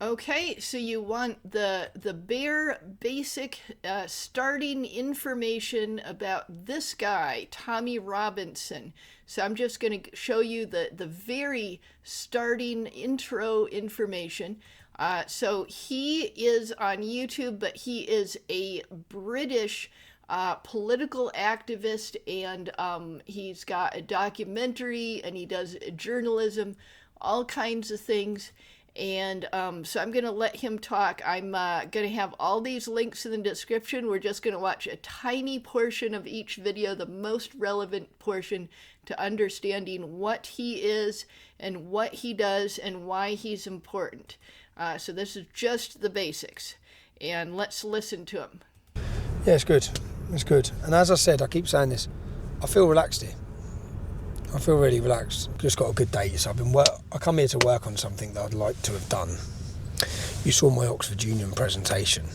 Okay, so you want the bare basic starting information about this guy, Tommy Robinson. So I'm just going to show you the very starting intro information. So he is on YouTube, but he is a British political activist, and he's got a documentary, and he does journalism, all kinds of things. And so I'm going to let him talk. I'm going to have all these links in the description. We're just going to watch a tiny portion of each video, the most relevant portion to understanding what he is and what he does and why he's important. So this is just the basics. And let's listen to him. Yeah, it's good. It's good. And as I said, I keep saying this, I feel relaxed here. I feel really relaxed. Just got a good day. So I come here to work on something that I'd like to have done. You saw my Oxford Union presentation.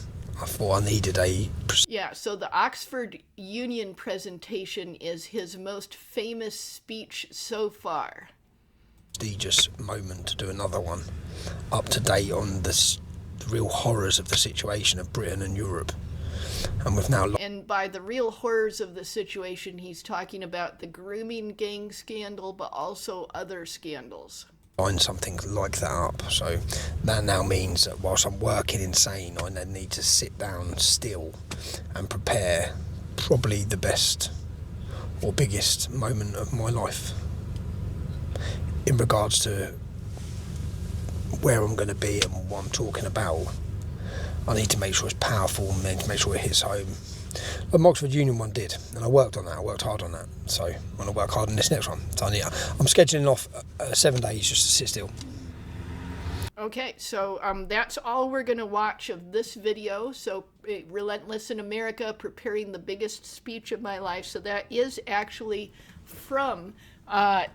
I thought I needed a... Yeah, so the Oxford Union presentation is his most famous speech so far. Prestigious moment to do another one. Up to date on the real horrors of the situation of Britain and Europe. And we've now... And by the real horrors of the situation, he's talking about the grooming gang scandal, but also other scandals. Line something like that up. So that now means that whilst I'm working insane, I then need to sit down still and prepare probably the best or biggest moment of my life in regards to where I'm going to be and what I'm talking about. I need to make sure it's powerful and then to make sure it hits home. The Oxford Union one did, and I worked on that. I worked hard on that. So I'm going to work hard on this next one. So I'm scheduling off 7 days just to sit still. Okay, so that's all we're going to watch of this video. So Relentless in America, preparing the biggest speech of my life. So that is actually from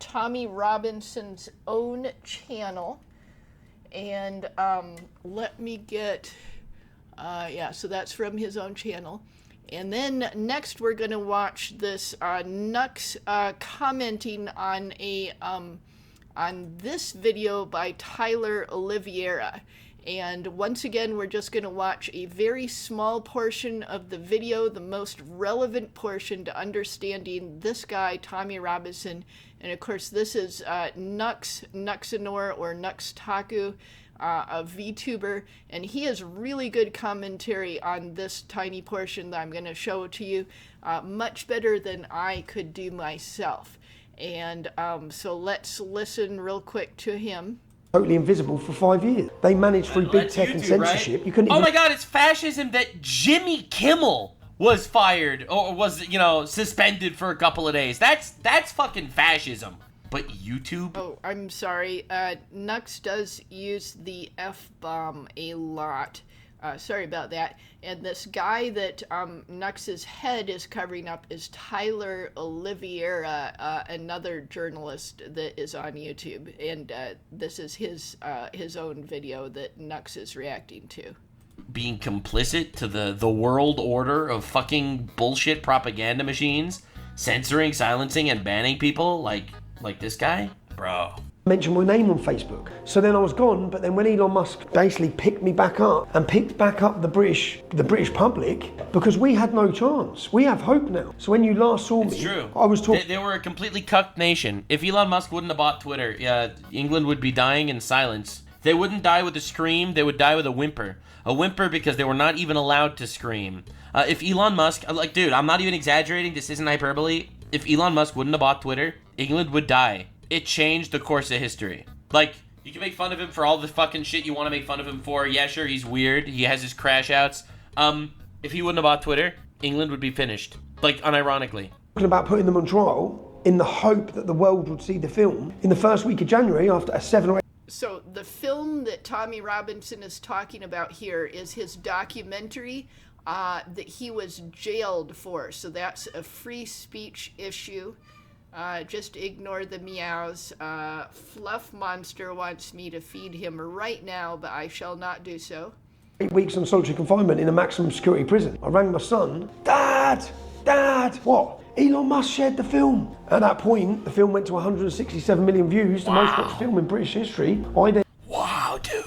Tommy Robinson's own channel. And let me get... yeah, so that's from his own channel. And then next we're going to watch this Nux commenting on on this video by Tyler Oliveira. And once again, we're just going to watch a very small portion of the video, the most relevant portion to understanding this guy, Tommy Robinson. And of course, this is Nuxanor or Nuxtaku, a VTuber, and he has really good commentary on this tiny portion that I'm going to show to you, much better than I could do myself. And so let's listen real quick to him. Totally invisible for 5 years. They managed through big tech and censorship. Right? You couldn't. Oh my God! It's fascism that Jimmy Kimmel was fired or was suspended for a couple of days. That's fucking fascism. But YouTube? Oh, I'm sorry. Nux does use the F-bomb a lot. Sorry about that. And this guy that Nux's head is covering up is Tyler Oliveira, another journalist that is on YouTube. And this is his own video that Nux is reacting to. Being complicit to the world order of fucking bullshit propaganda machines, censoring, silencing, and banning people like this guy? Bro. Mention my name on Facebook. So then I was gone, but then when Elon Musk basically picked me back up and picked back up the British public, because we had no chance. We have hope now. So when you last saw me, true. I was talking... They were a completely cucked nation. If Elon Musk wouldn't have bought Twitter, England would be dying in silence. They wouldn't die with a scream, they would die with a whimper. A whimper because they were not even allowed to scream. If Elon Musk, dude, I'm not even exaggerating, this isn't hyperbole. If Elon Musk wouldn't have bought Twitter, England would die. It changed the course of history. You can make fun of him for all the fucking shit you want to make fun of him for. Yeah, sure, he's weird. He has his crash outs. If he wouldn't have bought Twitter, England would be finished. Unironically. Talking about putting them on trial in the hope that the world would see the film in the first week of January after a 7 or 8... So the film that Tommy Robinson is talking about here is his documentary that he was jailed for. So that's a free speech issue. Just ignore the meows. Fluff Monster wants me to feed him right now, but I shall not do so. 8 weeks on solitary confinement in a maximum security prison. I rang my son. Dad! What? Elon Musk shared the film. At that point, the film went to 167 million views, the most watched film in British history. Wow, dude.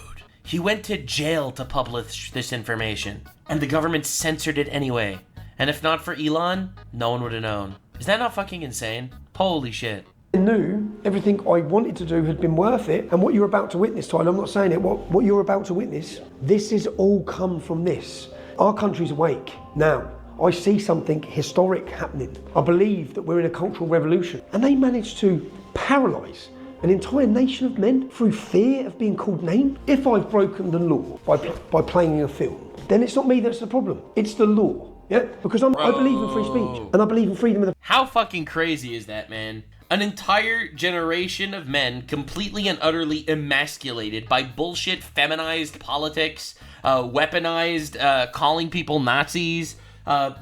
He went to jail to publish this information, and the government censored it anyway. And if not for Elon, no one would have known. Is that not fucking insane? Holy shit. I knew everything I wanted to do had been worth it, and what you're about to witness, Tyler, I'm not saying it, what you're about to witness, this is all come from this. Our country's awake. Now, I see something historic happening. I believe that we're in a cultural revolution, and they managed to paralyse an entire nation of men through fear of being called names. If I've broken the law by playing a film, then it's not me that's the problem, it's the law. Yeah, because I believe in free speech, and I believe in freedom of the... How fucking crazy is that, man? An entire generation of men completely and utterly emasculated by bullshit feminized politics, weaponized, calling people Nazis,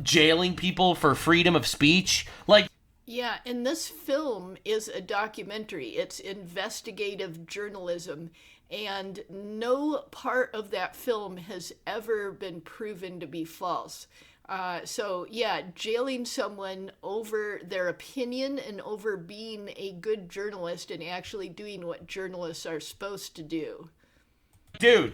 jailing people for freedom of speech. Like, yeah, and this film is a documentary. It's investigative journalism, and no part of that film has ever been proven to be false. So yeah, jailing someone over their opinion and over being a good journalist and actually doing what journalists are supposed to do. Dude,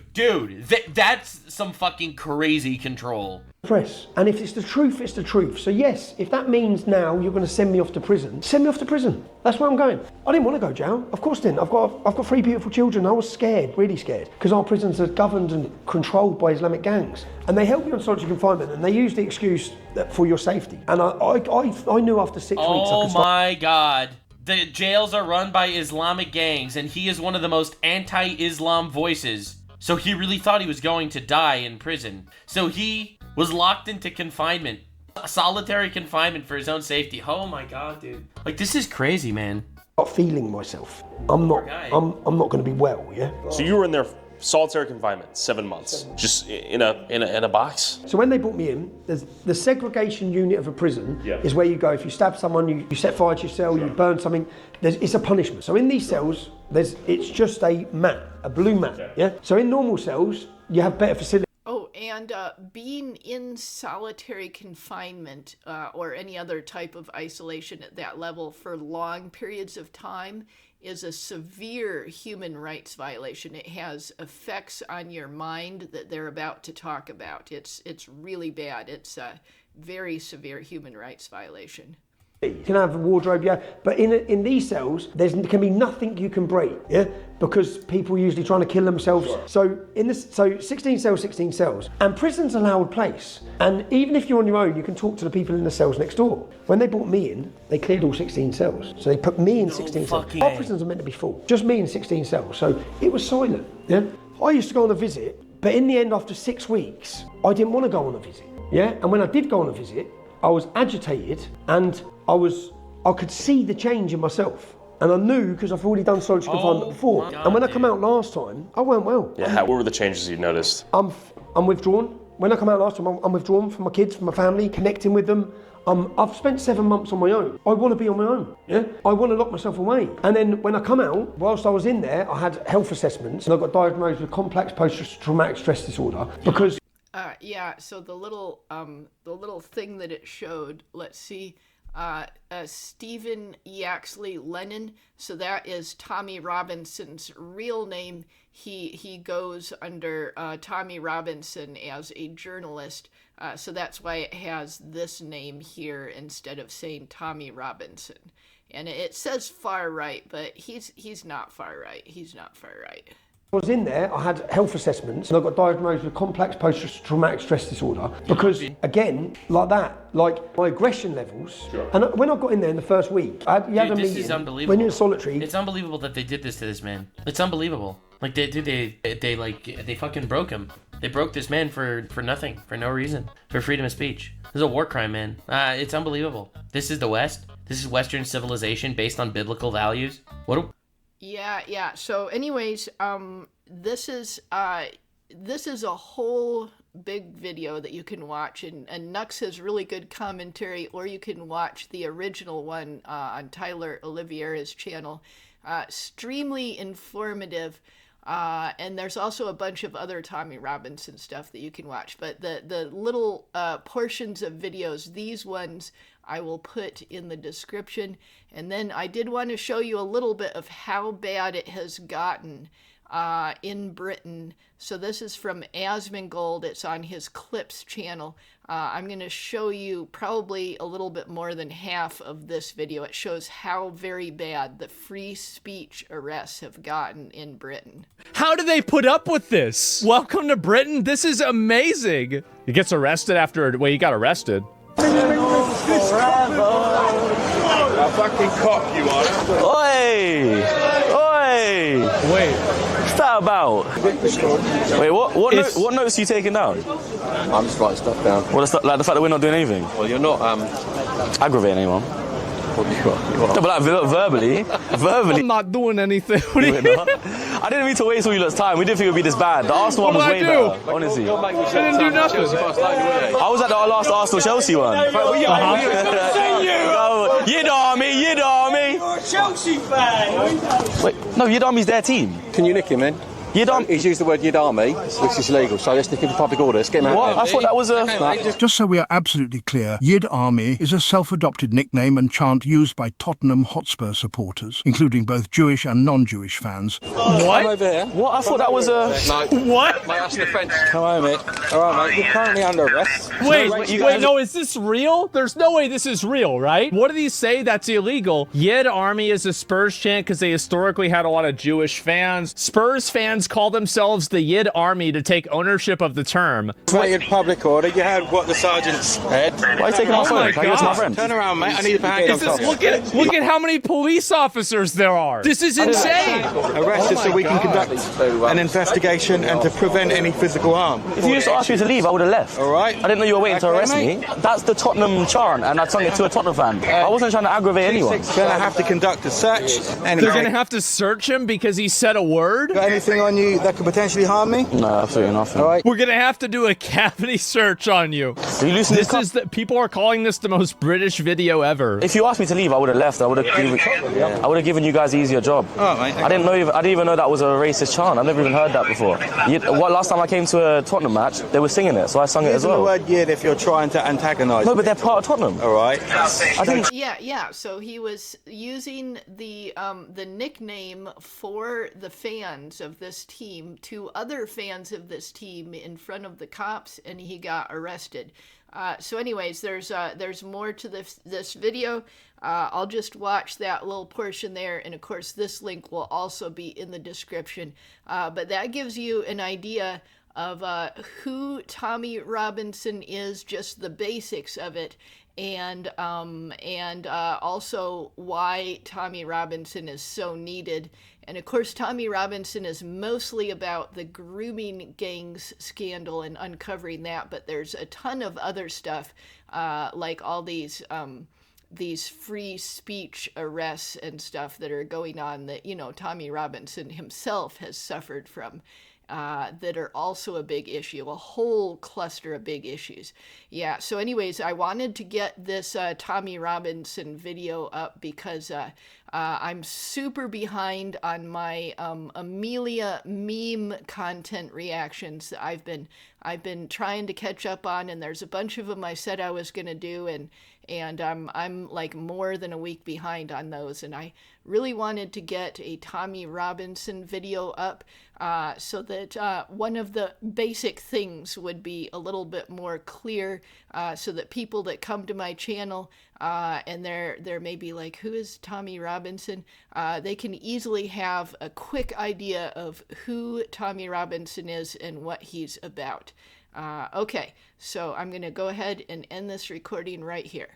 that's some fucking crazy control. Press. And if it's the truth, it's the truth. So yes, if that means now you're going to send me off to prison, send me off to prison. That's where I'm going. I didn't want to go to jail. Of course I didn't. I've got 3 beautiful children. I was scared, really scared, because our prisons are governed and controlled by Islamic gangs. And they held me on solitary confinement, and they used the excuse that for your safety. And I knew after 6 weeks I Oh could start. my God. The jails are run by Islamic gangs, and he is one of the most anti-Islam voices. So he really thought he was going to die in prison. So he was locked into confinement. Solitary confinement for his own safety. Oh my God, dude. Like, this is crazy, man. Start feeling myself. I'm not going to be well, yeah? So you were in there solitary confinement, 7 months, just in a box. So when they brought me in, there's the segregation unit of a prison is where you go if you stab someone, you set fire to your cell, you burn something. It's a punishment. So in these cells, it's just a mat, a blue mat. Yeah. So in normal cells, you have better facilities. Oh, and being in solitary confinement or any other type of isolation at that level for long periods of time is a severe human rights violation. It has effects on your mind that they're about to talk about. It's really bad. It's a very severe human rights violation. You can have a wardrobe, yeah, but in these cells, there can be nothing you can break, yeah, because people are usually trying to kill themselves. Sure. So 16 cells, and prison's a loud place. And even if you're on your own, you can talk to the people in the cells next door. When they brought me in, they cleared all 16 cells. So they put me in 16 cells. Our prisons are meant to be full, just me in 16 cells. So it was silent, yeah. I used to go on a visit, but in the end, after 6 weeks, I didn't want to go on a visit, yeah. And when I did go on a visit, I was agitated and I could see the change in myself. And I knew because I've already done solitary confinement before. And when I come out last time, I weren't well. Yeah, what were the changes you noticed? I'm withdrawn. When I come out last time, I'm withdrawn from my kids, from my family, connecting with them. I've spent 7 months on my own. I want to be on my own, yeah? I want to lock myself away. And then when I come out, whilst I was in there, I had health assessments and I got diagnosed with complex post-traumatic stress disorder because... Yeah, so the little thing that it showed, let's see, Stephen Yaxley-Lennon, so that is Tommy Robinson's real name. He goes under Tommy Robinson as a journalist, so that's why it has this name here instead of saying Tommy Robinson. And it says far right, but he's not far right. He's not far right. I was in there, I had health assessments and I got diagnosed with complex post-traumatic stress disorder because, again, like that, like my aggression levels. Sure. And when I got in there in the first week, you had a meeting. This is unbelievable. When you're solitary. It's unbelievable that they did this to this man. It's unbelievable. Like they fucking broke him. They broke this man for nothing, for no reason, for freedom of speech. This is a war crime, man. It's unbelievable. This is the West. This is Western civilization based on biblical values. Yeah. So anyways, this is a whole big video that you can watch, and Nux has really good commentary, or you can watch the original one on Tyler Oliveira's channel. Extremely informative, and there's also a bunch of other Tommy Robinson stuff that you can watch, but the little portions of videos, these ones I will put in the description. And then I did want to show you a little bit of how bad it has gotten in Britain. So this is from Asmongold. It's on his Clips channel. I'm going to show you probably a little bit more than half of this video. It shows how very bad the free speech arrests have gotten in Britain. How do they put up with this? Welcome to Britain. This is amazing. He gets arrested after, well, he got arrested. A fucking cock you are. Oi! Oi! Wait. What's that about? Wait, what notes are you taking down? I'm just writing stuff down. What, like the fact that we're not doing anything? Well, you're not Aggravating anyone? what you are. No, but like verbally. I'm not doing anything. What do We're not. I didn't mean to waste all your lot's time. We didn't think it would be this bad. The Arsenal one was What way did I do? better, honestly. You'll make me I didn't do nothing. I was at the last Arsenal-Chelsea one. Well, yeah, No, Yid Army. You're a Chelsea fan! Wait, no, Yid Army's their team. Can you nick him in? Yid Army. He's used the word Yid Army, which is illegal, so let's nick him for public order. Let's get him out What? there. I thought that was a... Just so we are absolutely clear, Yid Army is a self-adopted nickname and chant used by Tottenham Hotspur supporters, including both Jewish and non-Jewish fans. Come What? over here. What? I thought that was a... No. What? Mate, that's an offence. Come on, mate. All right, mate. You're currently under arrest. Wait, you wait, guys- no, is this real? There's no way this is real, right? What did he say that's illegal? Yid Army is a Spurs chant because they historically had a lot of Jewish fans. Spurs fans call themselves the Yid Army to take ownership of the term. Violated public order. You heard what the sergeant said. Why are you taking my Oh phone? my Can I give it to my God. friend? Turn around, mate. I need a handcuff. Is this, look at how many police officers there are. This is insane. Arrested so we can conduct an investigation and to prevent any physical harm. If you just asked me to leave, I would have left. All right. I didn't know you were waiting to Okay, arrest mate. me. That's the Tottenham chant, and I sung it to a Tottenham fan. I wasn't trying to aggravate anyone. Gonna have to conduct a search. Anyway. They're gonna have to search him because he said a word? Got anything on you that could potentially harm me? No, absolutely nothing. All right. We're gonna have to do a cavity search on you. Are you loosening This is the people are calling this the most British video ever. If you asked me to leave, I would have left. I would have given you guys an easier job. All right, mate. I didn't even know that was a racist chant. I've never even heard that before. Last time I came to a Tottenham match, they were singing it, so I sung it as Using the well. word yid if you're trying to antagonise. No, but they're part of Tottenham. All right. I didn't. Yeah. So he was using the nickname for the fans of this team to other fans of this team in front of the cops, and he got arrested. So, anyways, there's more to this video. I'll just watch that little portion there, and of course, this link will also be in the description. But that gives you an idea of who Tommy Robinson is, just the basics of it, and also why Tommy Robinson is so needed. And of course, Tommy Robinson is mostly about the grooming gangs scandal and uncovering that, but there's a ton of other stuff, like all these free speech arrests and stuff that are going on that, Tommy Robinson himself has suffered from. That are also a big issue, a whole cluster of big issues. Yeah, so anyways, I wanted to get this Tommy Robinson video up because I'm super behind on my Amelia meme content reactions that I've been trying to catch up on, and there's a bunch of them I said I was going to do, and I'm like more than a week behind on those, and I really wanted to get a Tommy Robinson video up so that one of the basic things would be a little bit more clear, so that people that come to my channel and they're maybe like, who is Tommy Robinson? They can easily have a quick idea of who Tommy Robinson is and what he's about. Okay, so I'm going to go ahead and end this recording right here.